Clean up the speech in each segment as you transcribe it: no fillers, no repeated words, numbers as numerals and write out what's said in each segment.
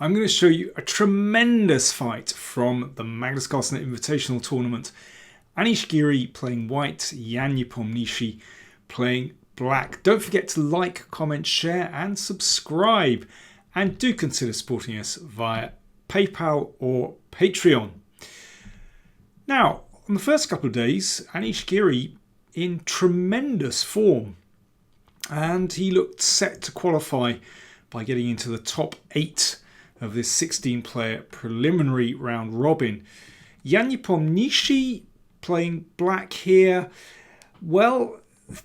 I'm going to show you a tremendous fight from the Magnus Carlsen Invitational tournament. Anish Giri playing white, Nepomniachtchi playing black. Don't forget to like, comment, share and subscribe. And do consider supporting us via PayPal or Patreon. Now, on the first couple of days, Anish Giri in tremendous form. And he looked set to qualify by getting into the top 8 of this 16-player preliminary round robin. Nepomniachtchi playing black here. Well,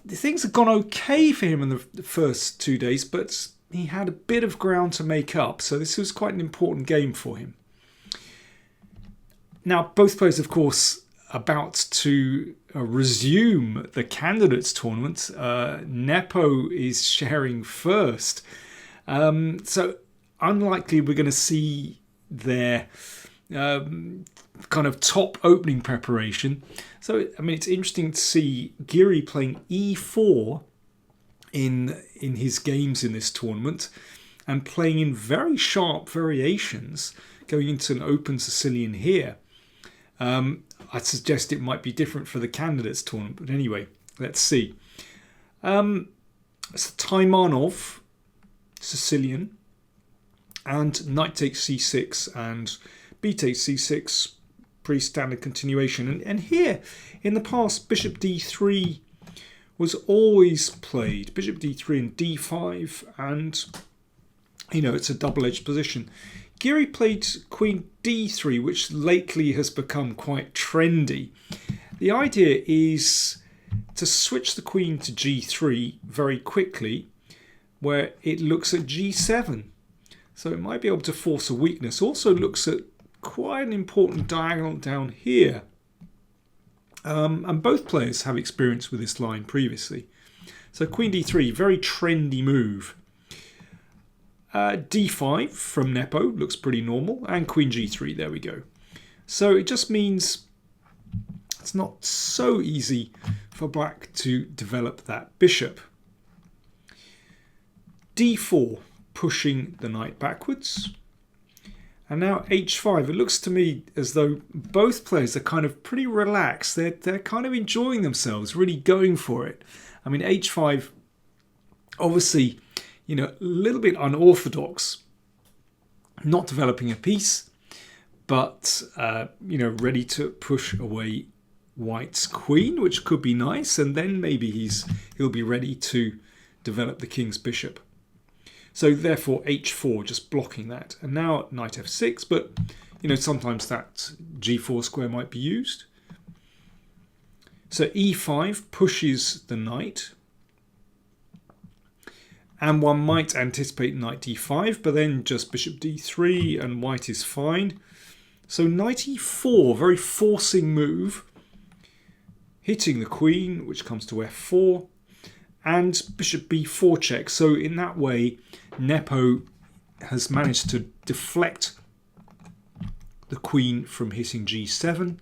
things have gone okay for him in the first 2 days, but he had a bit of ground to make up, so this was quite an important game for him. Now, both players, of course, about to resume the candidates tournament. Nepo is sharing first. So unlikely we're going to see their kind of top opening preparation. So, I mean, it's interesting to see Giri playing e4 in his games in this tournament and playing in very sharp variations, going into an open Sicilian here. I'd suggest it might be different for the candidates tournament, but anyway, let's see. It's Taimanov, Sicilian, and knight takes c6 and b takes c6, pretty standard continuation. And here, in the past, bishop d3 was always played. Bishop d3 and d5, and, you know, it's a double-edged position. Giri played queen d3, which lately has become quite trendy. The idea is to switch the queen to g3 very quickly, where it looks at g7. So it might be able to force a weakness. Also looks at quite an important diagonal down here. And both players have experience with this line previously. So queen d3, very trendy move. d5 from Nepo looks pretty normal, and queen g3, there we go. So it just means it's not so easy for black to develop that bishop. d4, pushing the knight backwards. And now h5. It looks to me as though both players are kind of pretty relaxed. They're kind of enjoying themselves, really going for it. I mean, h5, obviously, you know, a little bit unorthodox, not developing a piece, but, you know, ready to push away white's queen, which could be nice. And then maybe he'll be ready to develop the king's bishop. So therefore h4, just blocking that. And now knight f6, but, you know, sometimes that g4 square might be used. So e5 pushes the knight. And one might anticipate knight d5, but then just bishop d3 and white is fine. So knight e4, very forcing move, hitting the queen, which comes to f4, and bishop b4 check. So in that way, Nepo has managed to deflect the queen from hitting g7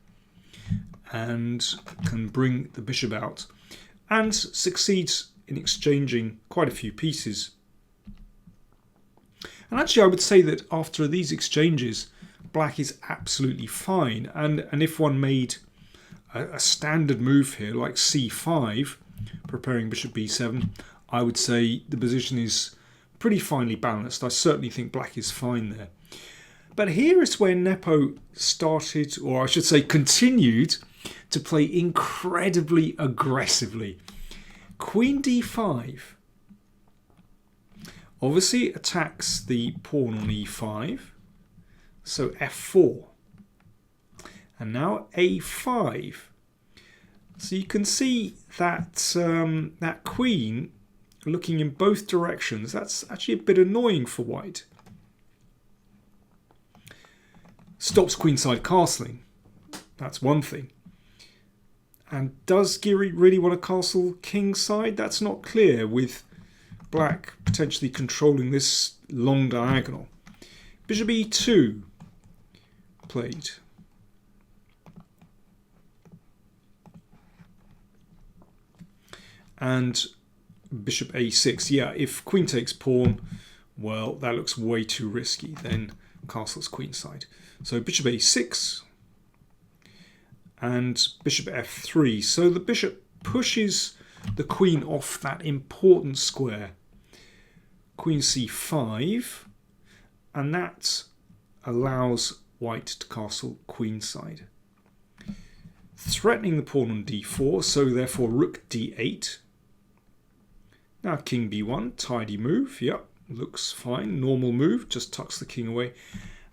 and can bring the bishop out and succeeds in exchanging quite a few pieces. And actually I would say that after these exchanges, black is absolutely fine. And if one made a standard move here like c5, preparing bishop b7, I would say the position is pretty finely balanced. I certainly think black is fine there. But here is where Nepo started, or I should say continued, to play incredibly aggressively. Queen d5 obviously attacks the pawn on e5, so f4, and now a5. So you can see that that queen looking in both directions. That's actually a bit annoying for white. Stops queenside castling. That's one thing. And does Giri really want to castle kingside? That's not clear, with black potentially controlling this long diagonal. Bishop e2 played. And bishop a6. Yeah, if queen takes pawn, well, that looks way too risky. Then castle's queenside. So bishop a6 and bishop f3. So the bishop pushes the queen off that important square. Queen c5, and that allows white to castle queenside, threatening the pawn on d4, so therefore rook d8. Now king b1, tidy move, yep, looks fine, normal move, just tucks the king away,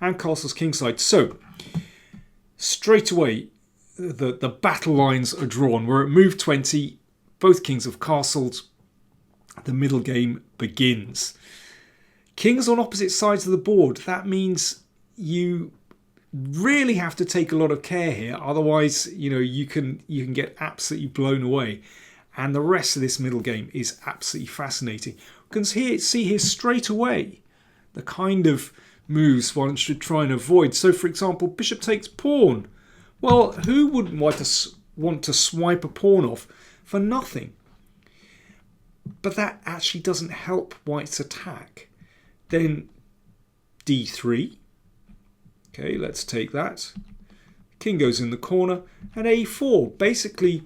and castles kingside. So straight away the battle lines are drawn. We're at move 20, both kings have castled, the middle game begins. Kings on opposite sides of the board, that means you really have to take a lot of care here, otherwise you can get absolutely blown away. And the rest of this middle game is absolutely fascinating. You can see here straight away the kind of moves one should try and avoid. So for example, bishop takes pawn. Well, who wouldn't want to swipe a pawn off for nothing? But that actually doesn't help white's attack. Then d3. Okay, let's take that. King goes in the corner, and a4. Basically,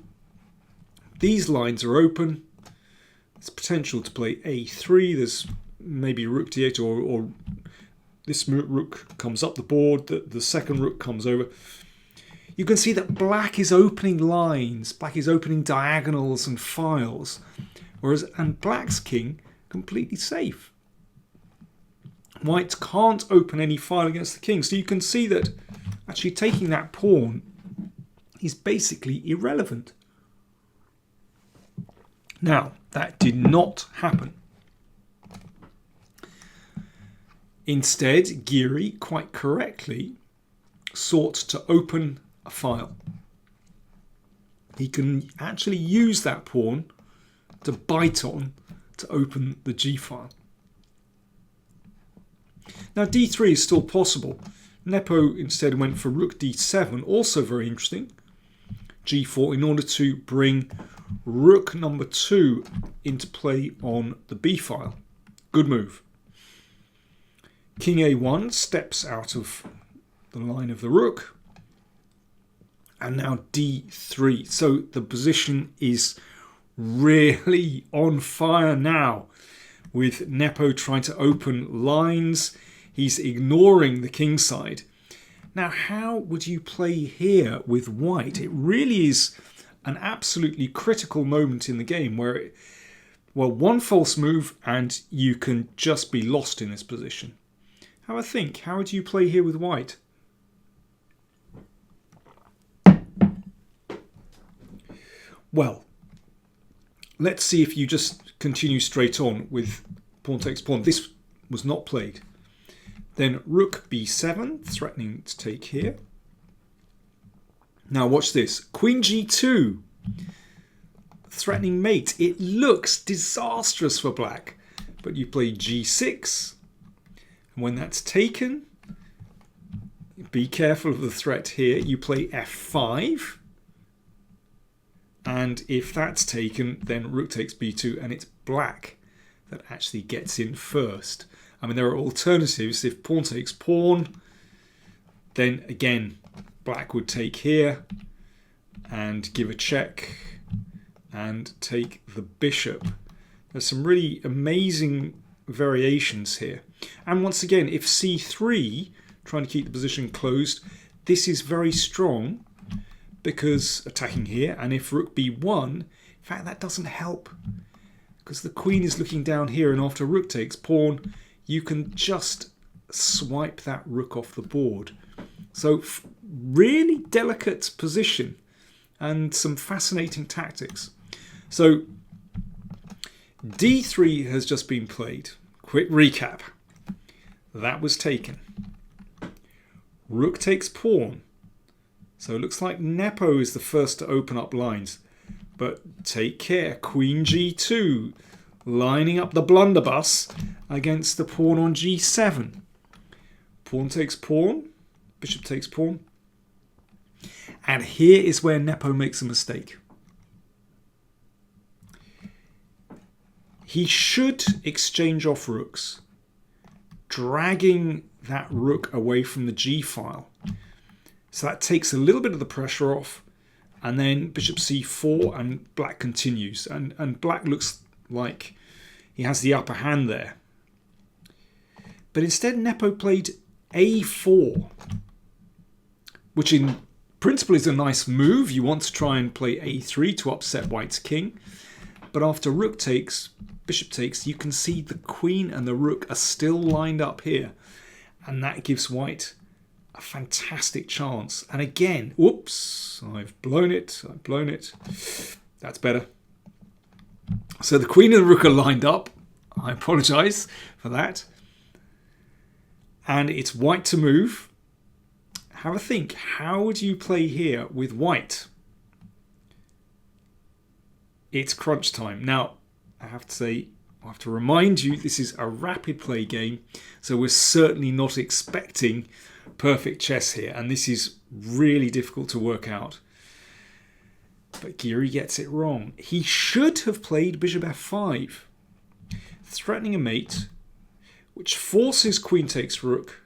these lines are open. There's potential to play a3. There's maybe rook d8, or this rook comes up the board. The second rook comes over. You can see that black is opening lines. Black is opening diagonals and files. And black's king completely safe. White can't open any file against the king. So you can see that actually taking that pawn is basically irrelevant. Now, that did not happen. Instead, Giri, quite correctly, sought to open a file. He can actually use that pawn to bite on to open the G file. Now d3 is still possible. Nepo instead went for rook d7, also very interesting. g4 in order to bring rook number 2 into play on the b file. Good move. King a1 steps out of the line of the rook. And now d3. So the position is really on fire now, with Nepo trying to open lines. He's ignoring the king side. Now, how would you play here with white? It really is an absolutely critical moment in the game where, one false move and you can just be lost in this position. Have a think. How would you play here with white? Well, let's see if you just continue straight on with pawn takes pawn. This was not played. Then rook b7, threatening to take here. Now watch this. Queen g2, threatening mate. It looks disastrous for black, but you play g6. And when that's taken, be careful of the threat here. You play f5. And if that's taken, then rook takes b2, and it's black that actually gets in first. I mean, there are alternatives. If pawn takes pawn, then again, black would take here and give a check and take the bishop. There's some really amazing variations here. And once again, if c3, trying to keep the position closed, this is very strong because attacking here. And if rook b1, in fact, that doesn't help because the queen is looking down here, and after rook takes pawn, you can just swipe that rook off the board. So really delicate position and some fascinating tactics. So d3 has just been played. Quick recap. That was taken. Rook takes pawn. So it looks like Nepo is the first to open up lines. But take care. Queen g2. Lining up the blunderbuss against the pawn on g7. Pawn takes pawn. Bishop takes pawn. And here is where Nepo makes a mistake. He should exchange off rooks. dragging that rook away from the G file. So that takes a little bit of the pressure off, and then bishop c4, and black continues. And black looks like he has the upper hand there. But instead Nepo played a4, which in principle is a nice move. You want to try and play a3 to upset white's king. But after rook takes, bishop takes, you can see the queen and the rook are still lined up here. And that gives white a fantastic chance. And again, whoops, I've blown it. That's better. So the queen and the rook are lined up. I apologise for that. And it's white to move. Have a think. How would you play here with white? It's crunch time. Now, I have to say, I have to remind you, this is a rapid play game. So we're certainly not expecting perfect chess here. And this is really difficult to work out. But Giri gets it wrong. He should have played bishop f5, threatening a mate, which forces queen takes rook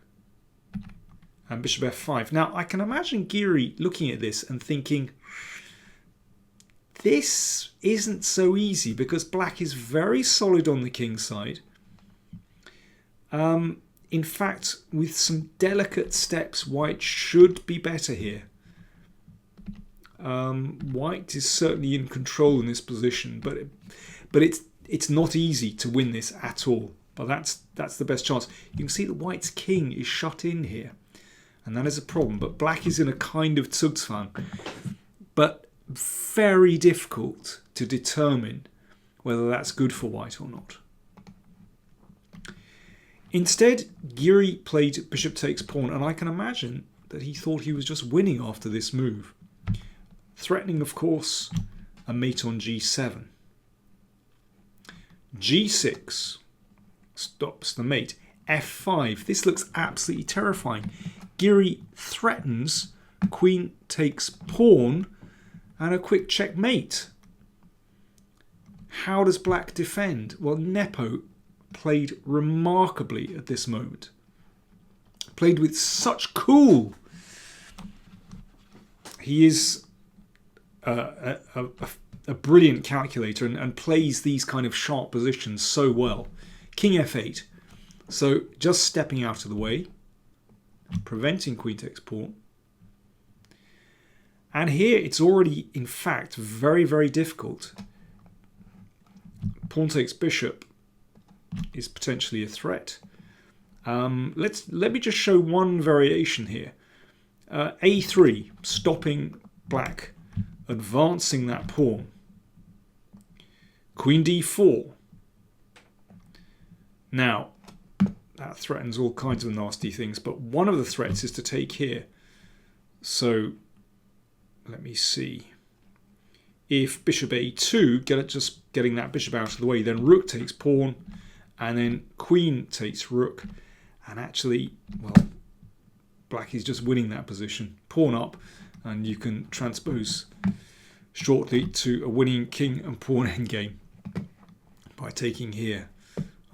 and bishop f5. Now, I can imagine Giri looking at this and thinking, this isn't so easy because black is very solid on the king side. In fact, with some delicate steps, white should be better here. White is certainly in control in this position, but it's not easy to win this at all. But that's the best chance. You can see that white's king is shut in here, and that is a problem. But black is in a kind of Zugzwang, but very difficult to determine whether that's good for white or not. Instead, Giri played bishop takes pawn, and I can imagine that he thought he was just winning after this move. Threatening, of course, a mate on g7. g6 stops the mate. f5. This looks absolutely terrifying. Giri threatens queen takes pawn and a quick checkmate. How does black defend? Well, Nepo played remarkably at this moment. Played with such cool. He is a brilliant calculator and plays these kind of sharp positions so well. King f8. So just stepping out of the way, preventing queen takes pawn. And here it's already, in fact, very, very difficult. Pawn takes bishop is potentially a threat. Let me just show one variation here. a3, stopping black advancing that pawn. Queen d4. Now, that threatens all kinds of nasty things, but one of the threats is to take here. So, let me see. If bishop a2, just getting that bishop out of the way, then rook takes pawn, and then queen takes rook. And actually, well, black is just winning that position. Pawn up, and you can transpose shortly to a winning king and pawn endgame by taking here.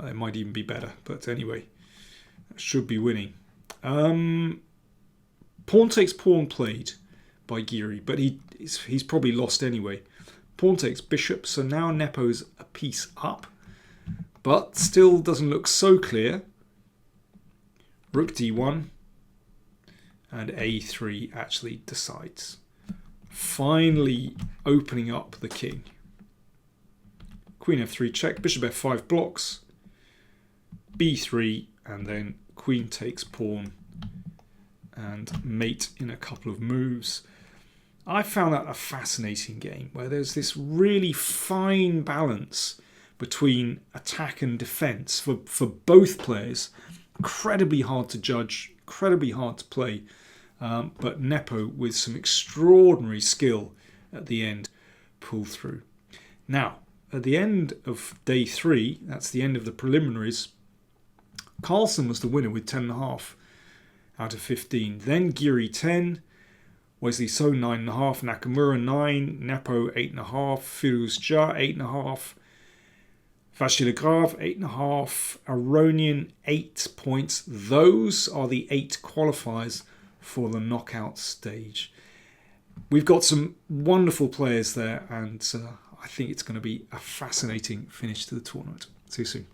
It might even be better, but anyway, that should be winning. Pawn takes pawn played by Giri, but he's probably lost anyway. Pawn takes bishop, so now Nepo's a piece up, but still doesn't look so clear. Rook d1, and a3 actually decides. Finally opening up the king. Queen f3 check, bishop f5 blocks, b3, and then queen takes pawn and mate in a couple of moves. I found that a fascinating game where there's this really fine balance between attack and defense for both players. Incredibly hard to judge, incredibly hard to play, but Nepo with some extraordinary skill at the end pulled through. Now, at the end of day 3, that's the end of the preliminaries, Carlsen was the winner with 10.5 out of 15. Then Giri 10, Wesley So 9.5, Nakamura 9, Nepo 8.5, Firuz Jah 8.5, Vashtilagrave, 8.5. Aronian, 8 points. Those are the 8 qualifiers for the knockout stage. We've got some wonderful players there, and I think it's going to be a fascinating finish to the tournament. See you soon.